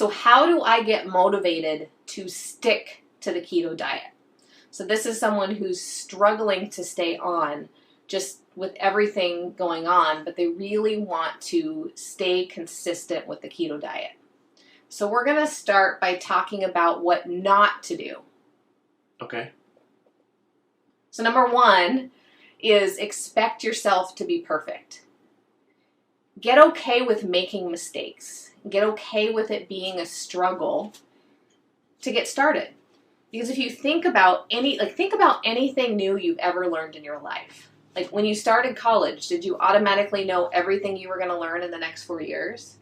So how do I get motivated to stick to the keto diet? So this is someone who's struggling to stay on just with everything going on, but they really want to stay consistent with the keto diet. So we're going to start by talking about what not to do. Okay. So number one is expect yourself to be perfect. Get okay with making mistakes. Get okay with it being a struggle to get started. Because if you think about anything new you've ever learned in your life. Like when you started college, did you automatically know everything you were going to learn in the next 4 years?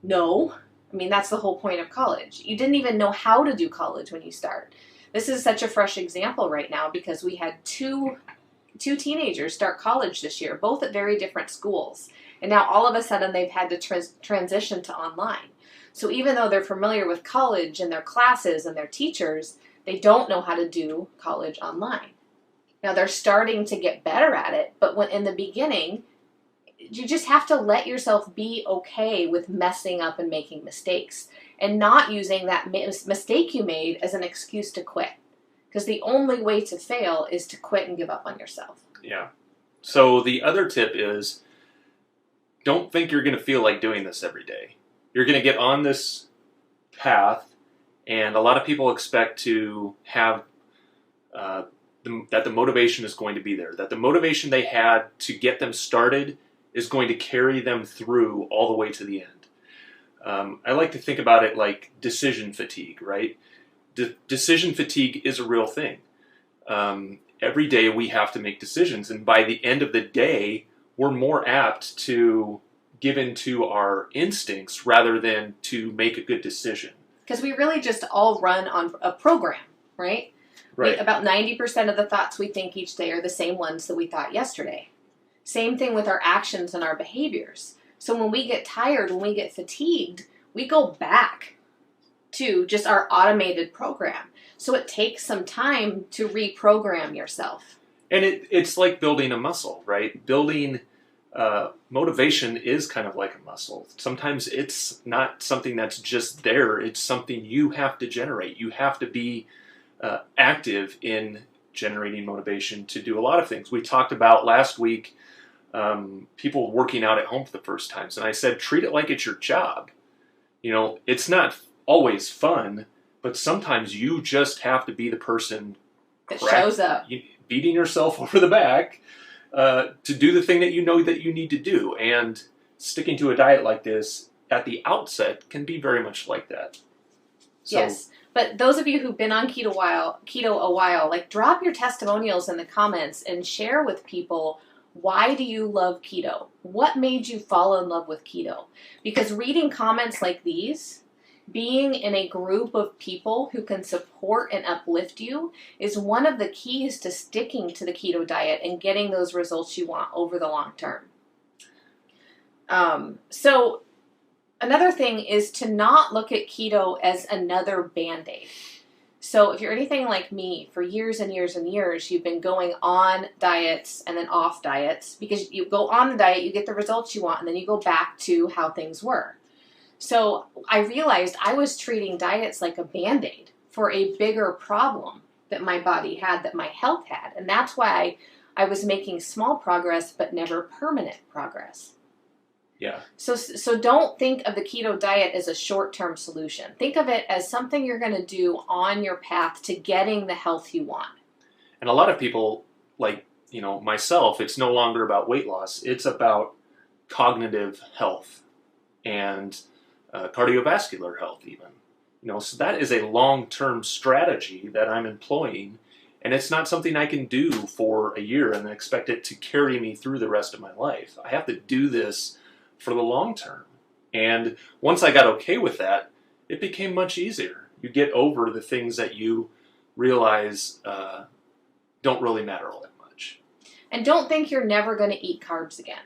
No. I mean, that's the whole point of college. You didn't even know how to do college when you start. This is such a fresh example right now because we had two teenagers start college this year, both at very different schools. And now all of a sudden they've had to transition to online. So even though they're familiar with college and their classes and their teachers, they don't know how to do college online. Now they're starting to get better at it, but when in the beginning, you just have to let yourself be okay with messing up and making mistakes and not using that mistake you made as an excuse to quit. Because the only way to fail is to quit and give up on yourself. Yeah. So the other tip is don't think you're going to feel like doing this every day. You're going to get on this path, and a lot of people expect to have that the motivation is going to be there, that the motivation they had to get them started is going to carry them through all the way to the end. I like to think about it like decision fatigue, right? Decision fatigue is a real thing. Every day we have to make decisions, and by the end of the day, we're more apt to give into our instincts rather than to make a good decision. Because we really just all run on a program, right? Right. About 90% of the thoughts we think each day are the same ones that we thought yesterday. Same thing with our actions and our behaviors. So when we get tired, when we get fatigued, we go back to just our automated program. So it takes some time to reprogram yourself. And it's like building a muscle, right? Building motivation is kind of like a muscle. Sometimes it's not something that's just there. It's something you have to generate. You have to be active in generating motivation to do a lot of things. We talked about last week people working out at home for the first times, and I said treat it like it's your job. You know, it's not always fun, but sometimes you just have to be the person that shows up, beating yourself over the back to do the thing that you know that you need to do. And sticking to a diet like this at the outset can be very much like that. So, yes. But those of you who've been on keto a while, like drop your testimonials in the comments and share with people, why do you love keto? What made you fall in love with keto? Because reading comments like these, being in a group of people who can support and uplift you is one of the keys to sticking to the keto diet and getting those results you want over the long term. So another thing is to not look at keto as another Band-Aid. So if you're anything like me, for years and years and years, you've been going on diets and then off diets because you go on the diet, you get the results you want, and then you go back to how things were. So I realized I was treating diets like a Band-Aid for a bigger problem that my body had, that my health had. And that's why I was making small progress, but never permanent progress. Yeah. So don't think of the keto diet as a short-term solution. Think of it as something you're going to do on your path to getting the health you want. And a lot of people, like, you know, myself, it's no longer about weight loss. It's about cognitive health and cardiovascular health even. You know, so that is a long-term strategy that I'm employing, and it's not something I can do for a year and then expect it to carry me through the rest of my life. I have to do this for the long term. And once I got okay with that, it became much easier. You get over the things that you realize don't really matter all that much. And don't think you're never going to eat carbs again.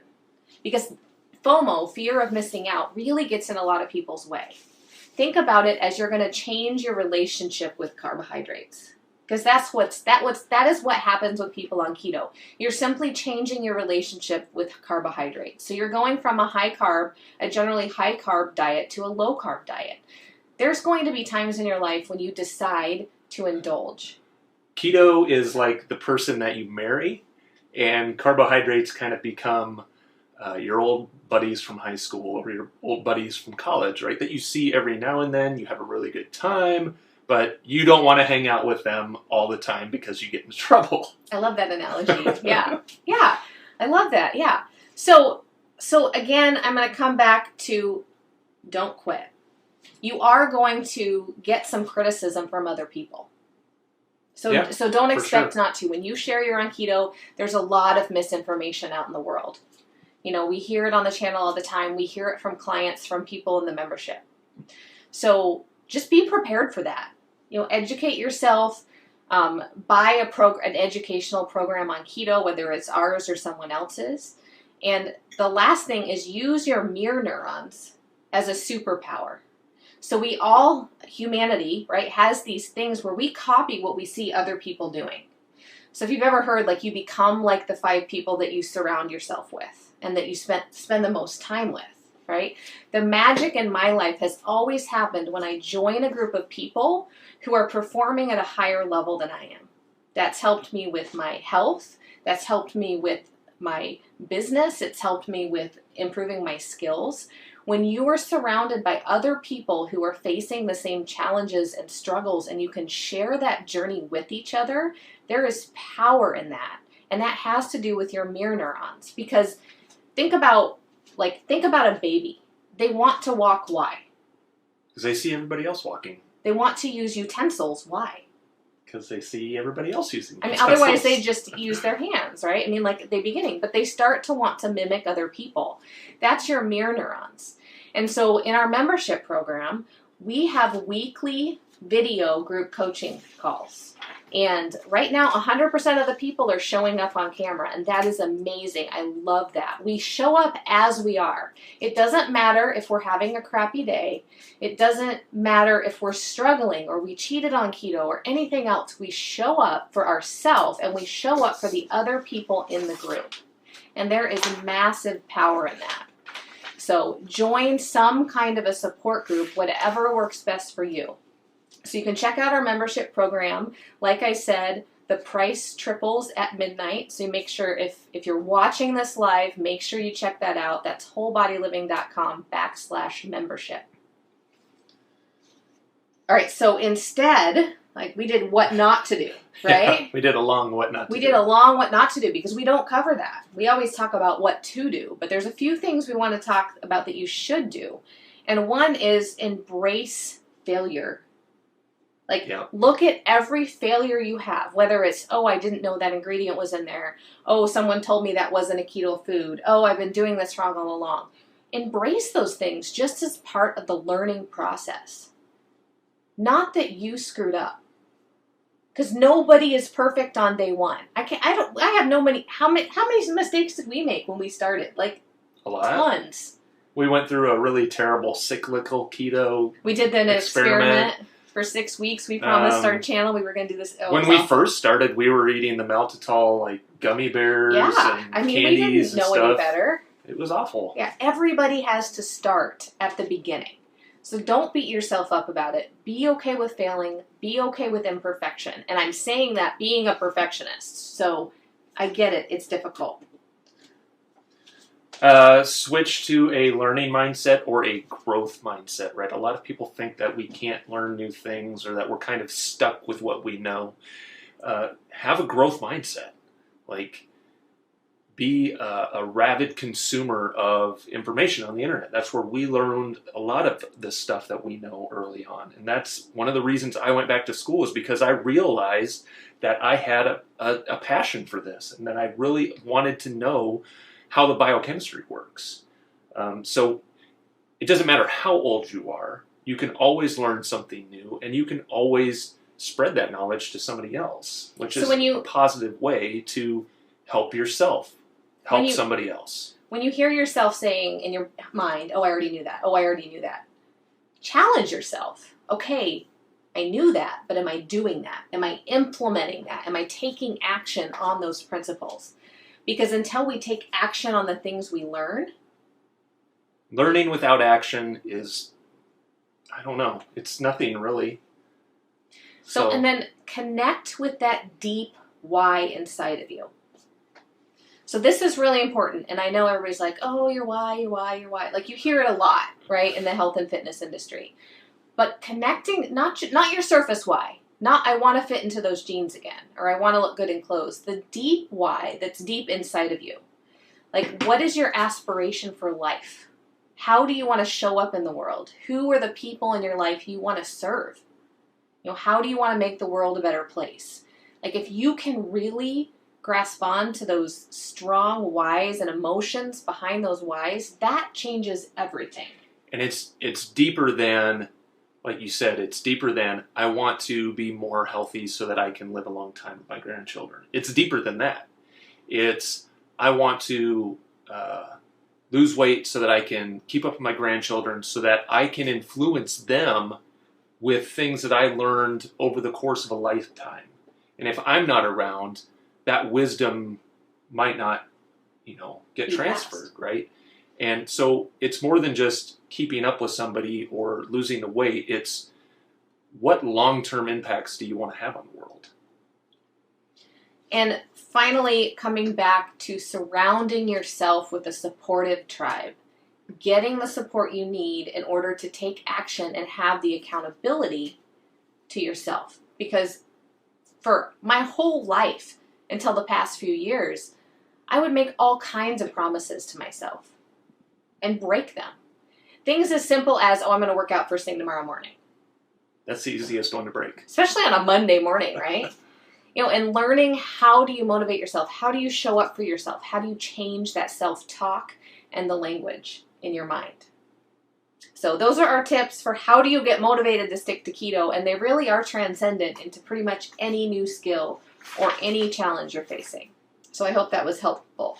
Because FOMO, fear of missing out, really gets in a lot of people's way. Think about it as you're going to change your relationship with carbohydrates. Because that is what happens with people on keto. You're simply changing your relationship with carbohydrates. So you're going from a generally high carb diet to a low carb diet. There's going to be times in your life when you decide to indulge. Keto is like the person that you marry, and carbohydrates kind of become your old buddies from high school or your old buddies from college, right? That you see every now and then, you have a really good time, but you don't want to hang out with them all the time because you get in trouble. I love that analogy. Yeah. Yeah. I love that. Yeah. So again, I'm going to come back to don't quit. You are going to get some criticism from other people. So don't expect not to. When you share you're on keto, there's a lot of misinformation out in the world. You know, we hear it on the channel all the time. We hear it from clients, from people in the membership. So just be prepared for that. You know, educate yourself. Buy an educational program on keto, whether it's ours or someone else's. And the last thing is use your mirror neurons as a superpower. So we all, humanity, right, has these things where we copy what we see other people doing. So if you've ever heard, like, you become like the 5 people that you surround yourself with and that you spend the most time with, right? The magic in my life has always happened when I join a group of people who are performing at a higher level than I am. That's helped me with my health. That's helped me with my business. It's helped me with improving my skills. When you are surrounded by other people who are facing the same challenges and struggles and you can share that journey with each other, there is power in that. And that has to do with your mirror neurons. Because think about a baby. They want to walk. Why? Because they see everybody else walking. They want to use utensils. Why? Because they see everybody else using utensils. I mean, otherwise they just use their hands, right? I mean, like at the beginning. But they start to want to mimic other people. That's your mirror neurons. And so in our membership program, we have weekly video group coaching calls. And right now, 100% of the people are showing up on camera, and that is amazing. I love that. We show up as we are. It doesn't matter if we're having a crappy day. It doesn't matter if we're struggling or we cheated on keto or anything else. We show up for ourselves, and we show up for the other people in the group. And there is massive power in that. So join some kind of a support group, whatever works best for you. So you can check out our membership program. Like I said, the price triples at midnight. So you make sure if you're watching this live, make sure you check that out. That's wholebodyliving.com/membership. All right, so instead, like we did what not to do, right? Yeah, we did a long what not to do. We did a long what not to do because we don't cover that. We always talk about what to do, but there's a few things we want to talk about that you should do. And one is embrace failure. Like, look at every failure you have, whether it's, oh, I didn't know that ingredient was in there. Oh, someone told me that wasn't a keto food. Oh, I've been doing this wrong all along. Embrace those things just as part of the learning process. Not that you screwed up. Because nobody is perfect on day one. How many mistakes did we make when we started? Like, a lot. Tons. We went through a really terrible cyclical keto We did an experiment. For 6 weeks, we promised our channel we were going to do this. When we first started, we were eating the maltitol like gummy bears and candies we didn't know any better. It was awful. Yeah, everybody has to start at the beginning. So don't beat yourself up about it. Be okay with failing. Be okay with imperfection. And I'm saying that being a perfectionist. So I get it. It's difficult. Switch to a learning mindset or a growth mindset, right? A lot of people think that we can't learn new things or that we're kind of stuck with what we know. Have a growth mindset. Like, be a rabid consumer of information on the internet. That's where we learned a lot of the stuff that we know early on. And that's one of the reasons I went back to school, is because I realized that I had a passion for this and that I really wanted to know how the biochemistry works. So it doesn't matter how old you are, you can always learn something new, and you can always spread that knowledge to somebody else, which is a positive way to help yourself, help somebody else. When you hear yourself saying in your mind, oh, I already knew that, oh, I already knew that, challenge yourself. Okay, I knew that, but am I doing that? Am I implementing that? Am I taking action on those principles? Because until we take action on the things we learn... Learning without action is I don't know. It's nothing really. So, and then connect with that deep why inside of you. So this is really important, and I know everybody's like, oh, your why, your why, your why. Like, you hear it a lot, right, in the health and fitness industry. But connecting, not your surface why, not I want to fit into those jeans again, or I want to look good in clothes. The deep why that's deep inside of you. Like, what is your aspiration for life? How do you want to show up in the world? Who are the people in your life you want to serve? You know, how do you want to make the world a better place? Like, if you can really grasp on to those strong whys and emotions behind those whys, that changes everything. And it's deeper than, like you said, it's deeper than I want to be more healthy so that I can live a long time with my grandchildren. It's deeper than that. It's I want to lose weight so that I can keep up with my grandchildren, so that I can influence them with things that I learned over the course of a lifetime. And if I'm not around, that wisdom might not, get transferred, right? And so it's more than just keeping up with somebody or losing the weight. It's what long-term impacts do you want to have on the world? And finally, coming back to surrounding yourself with a supportive tribe, getting the support you need in order to take action and have the accountability to yourself. Because for my whole life, until the past few years, I would make all kinds of promises to myself and break them. Things as simple as, I'm going to work out first thing tomorrow morning. That's the easiest one to break. Especially on a Monday morning, right? And learning, how do you motivate yourself? How do you show up for yourself? How do you change that self-talk and the language in your mind? So those are our tips for how do you get motivated to stick to keto, and they really are transcendent into pretty much any new skill or any challenge you're facing. So I hope that was helpful.